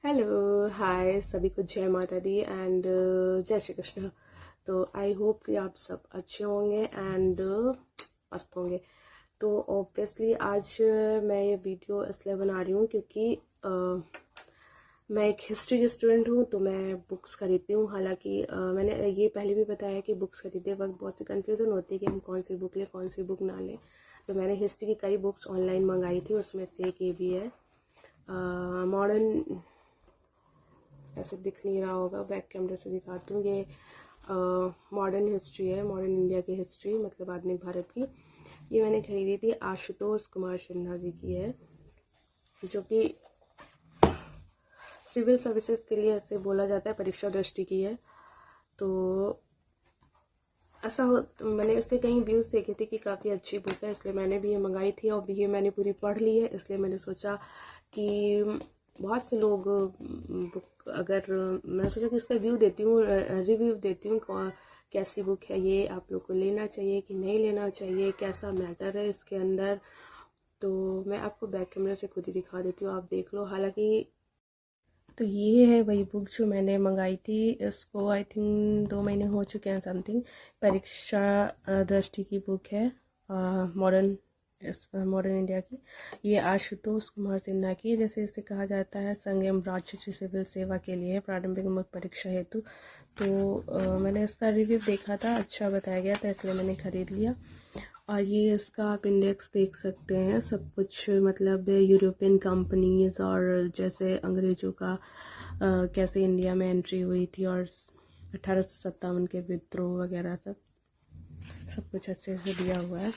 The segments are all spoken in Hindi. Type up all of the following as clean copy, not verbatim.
हेलो हाय सभी को जय माता दी एंड जय श्री कृष्ण। तो आई होप कि आप सब अच्छे होंगे एंड मस्त होंगे। तो ऑब्वियसली आज मैं ये वीडियो इसलिए बना रही हूँ क्योंकि मैं एक हिस्ट्री की स्टूडेंट हूँ, तो मैं बुक्स खरीदती हूँ। हालांकि मैंने ये पहले भी बताया कि बुक्स खरीदते वक्त बहुत सी कन्फ्यूज़न होती है कि हम कौन सी बुक लें कौन सी बुक ना लें। तो मैंने हिस्ट्री की कई बुक्स ऑनलाइन मंगाई थी, उसमें से एक ये भी है। मॉडर्न ऐसे दिख नहीं रहा होगा, बैक कैमरे से दिखाती हूँ। ये मॉडर्न हिस्ट्री है, मॉडर्न इंडिया की हिस्ट्री, मतलब आधुनिक भारत की। ये मैंने खरीदी थी, आशुतोष कुमार सिन्हा जी की है, जो कि सिविल सर्विसेज के लिए ऐसे बोला जाता है, परीक्षा दृष्टि की है। तो ऐसा हो, मैंने उसके कहीं व्यूज़ देखे थे कि काफ़ी अच्छी बुक है, इसलिए मैंने भी ये मंगाई थी और ये मैंने पूरी पढ़ ली है। इसलिए मैंने सोचा कि बहुत से लोग बुक, अगर मैं सोचा कि इसका व्यू देती हूँ, रिव्यू देती हूँ कैसी बुक है ये, आप लोग को लेना चाहिए कि नहीं लेना चाहिए, कैसा मैटर है इसके अंदर। तो मैं आपको बैक कैमरा से खुद ही दिखा देती हूँ, आप देख लो। हालांकि तो ये है वही बुक जो मैंने मंगाई थी। इसको आई थिंक 2 महीने हो चुके हैं समथिंग। परीक्षा दृष्टि की बुक है, मॉडर्न मॉडर्न इंडिया की। ये आशुतोष कुमार सिन्हा की, जैसे इसे कहा जाता है संयम राज्य सिविल सेवा के लिए प्रारंभिक मुख्य परीक्षा हेतु। तो मैंने इसका रिव्यू देखा था, अच्छा बताया गया था, इसलिए मैंने ख़रीद लिया। और ये इसका आप इंडेक्स देख सकते हैं, सब कुछ मतलब यूरोपियन कंपनीज और जैसे अंग्रेज़ों का कैसे इंडिया में एंट्री हुई थी और 1857 के विद्रोह वगैरह सब कुछ अच्छे से दिया हुआ है।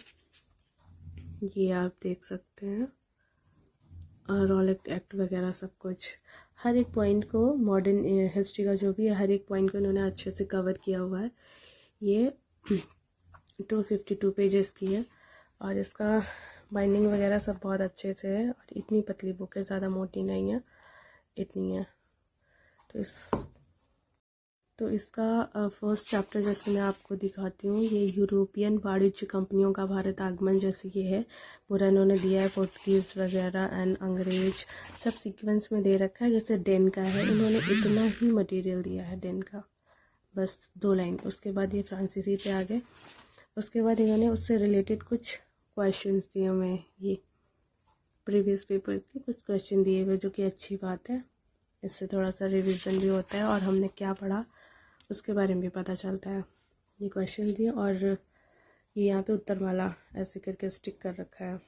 ये आप देख सकते हैं, रॉलेट एक्ट वगैरह सब कुछ, हर एक पॉइंट को, मॉडर्न हिस्ट्री का जो भी है हर एक पॉइंट को इन्होंने अच्छे से कवर किया हुआ है। ये 252 पेजेस की है और इसका बाइंडिंग वगैरह सब बहुत अच्छे से है। और इतनी पतली बुक है, ज़्यादा मोटी नहीं है, इतनी है। तो इसका फर्स्ट चैप्टर जैसे मैं आपको दिखाती हूँ, ये यूरोपियन वाणिज्य कंपनियों का भारत आगमन, जैसे ये है पूरा इन्होंने दिया है, पोर्तुगीज़ वगैरह एंड अंग्रेज सब सीक्वेंस में दे रखा है। जैसे डेन का है, इन्होंने इतना ही मटेरियल दिया है डेन का, बस 2 लाइन। उसके बाद ये फ्रांसीसी पे आ गए। उसके बाद इन्होंने उससे रिलेटेड कुछ क्वेश्चंस दिए हुए, ये प्रीवियस पेपर्स के कुछ क्वेश्चन दिए हुए, जो कि अच्छी बात है। इससे थोड़ा सा रिवीजन भी होता है और हमने क्या पढ़ा उसके बारे में भी पता चलता है। ये क्वेश्चन दिए और ये यहाँ पे उत्तरमाला ऐसे करके स्टिक कर रखा है।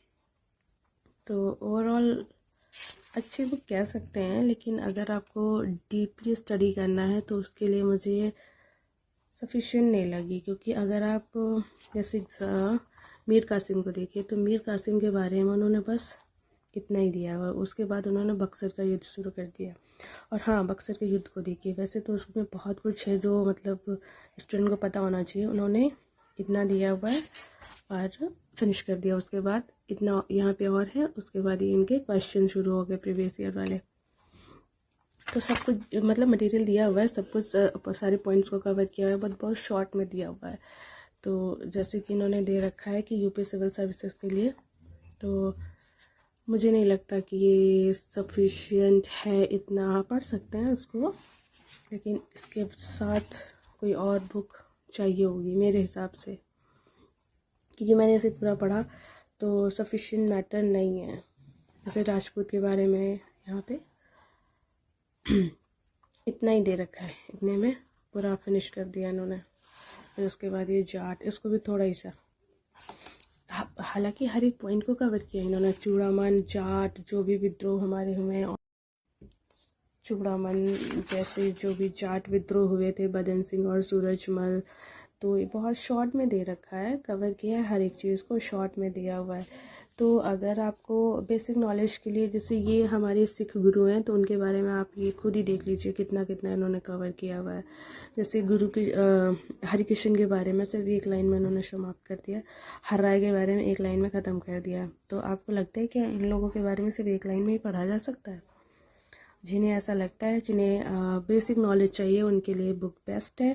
तो ओवरऑल अच्छी बुक कह सकते हैं, लेकिन अगर आपको डीपली स्टडी करना है तो उसके लिए मुझे ये सफिशिएंट नहीं लगी। क्योंकि अगर आप जैसे मीर कासिम को देखिए, तो मीर कासिम के बारे में उन्होंने बस इतना ही दिया हुआ, उसके बाद उन्होंने बक्सर का युद्ध शुरू कर दिया। और हाँ, बक्सर के युद्ध को देखिए, वैसे तो उसमें बहुत कुछ है जो मतलब स्टूडेंट को पता होना चाहिए, उन्होंने इतना दिया हुआ है और फिनिश कर दिया। उसके बाद इतना यहाँ पे और है, उसके बाद ये इनके क्वेश्चन शुरू हो गए प्रीवियस ईयर वाले। तो सब कुछ मतलब मटेरियल दिया हुआ है, सब कुछ सारे पॉइंट्स को कवर किया हुआ है, बट बहुत शॉर्ट में दिया हुआ है। तो जैसे कि इन्होंने दे रखा है कि यूपी सिविल सर्विसेज के लिए, तो मुझे नहीं लगता कि ये सफिशिएंट है, इतना पढ़ सकते हैं उसको, लेकिन इसके साथ कोई और बुक चाहिए होगी मेरे हिसाब से, क्योंकि मैंने इसे पूरा पढ़ा तो सफिशिएंट मैटर नहीं है। जैसे राजपूत के बारे में यहाँ पे इतना ही दे रखा है, इतने में पूरा फिनिश कर दिया इन्होंने। फिर उसके बाद ये जाट, इसको भी थोड़ा ही सा, हालांकि हर एक पॉइंट को कवर किया इन्होंने। चूड़ामन, जाट, जो भी विद्रोह हमारे हुए, चूड़ामन जैसे जो भी जाट विद्रोह हुए थे, बदन सिंह और सूरजमल, तो ये बहुत शॉर्ट में दे रखा है, कवर किया है हर एक चीज़ को, शॉर्ट में दिया हुआ है। तो अगर आपको बेसिक नॉलेज के लिए, जैसे ये हमारे सिख गुरु हैं, तो उनके बारे में आप ये खुद ही देख लीजिए कितना कितना इन्होंने कवर किया हुआ है। जैसे गुरु के हरिकृष्ण के बारे में सिर्फ एक लाइन में उन्होंने समाप्त कर दिया, हर राय के बारे में एक लाइन में ख़त्म कर दिया। तो आपको लगता है कि इन लोगों के बारे में सिर्फ एक लाइन में ही पढ़ा जा सकता है? जिन्हें ऐसा लगता है, जिन्हें बेसिक नॉलेज चाहिए, उनके लिए बुक बेस्ट है।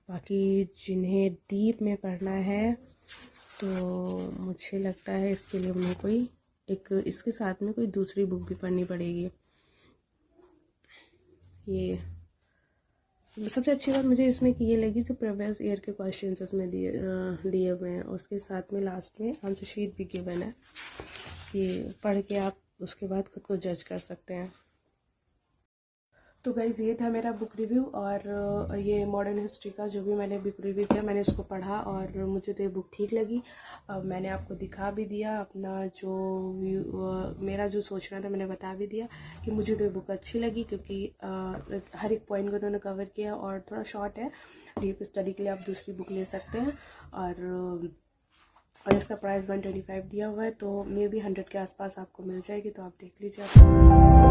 बाकी जिन्हें डीप में पढ़ना है, तो मुझे लगता है इसके लिए उन्हें कोई एक, इसके साथ में कोई दूसरी बुक भी पढ़नी पड़ेगी। ये सबसे अच्छी बात मुझे इसमें कि ये लगी जो प्रीवियस ईयर के क्वेश्चंस इसमें दिए हुए हैं, उसके साथ में लास्ट में आंसर शीट भी गिवन है। ये पढ़ के आप उसके बाद खुद को जज कर सकते हैं। तो गाइज़ ये था मेरा बुक रिव्यू, और ये मॉडर्न हिस्ट्री का जो भी मैंने बुक रिव्यू किया, मैंने इसको पढ़ा और मुझे तो ये बुक ठीक लगी। मैंने आपको दिखा भी दिया अपना जो मेरा जो सोचना था, मैंने बता भी दिया कि मुझे तो ये बुक अच्छी लगी, क्योंकि हर एक पॉइंट को उन्होंने कवर किया और थोड़ा शॉर्ट है। डीप स्टडी के लिए आप दूसरी बुक ले सकते हैं। और इसका प्राइस 125 दिया हुआ है, तो मे बी 100 के आसपास आपको मिल जाएगी, तो आप देख लीजिए आपको कैसा लगे।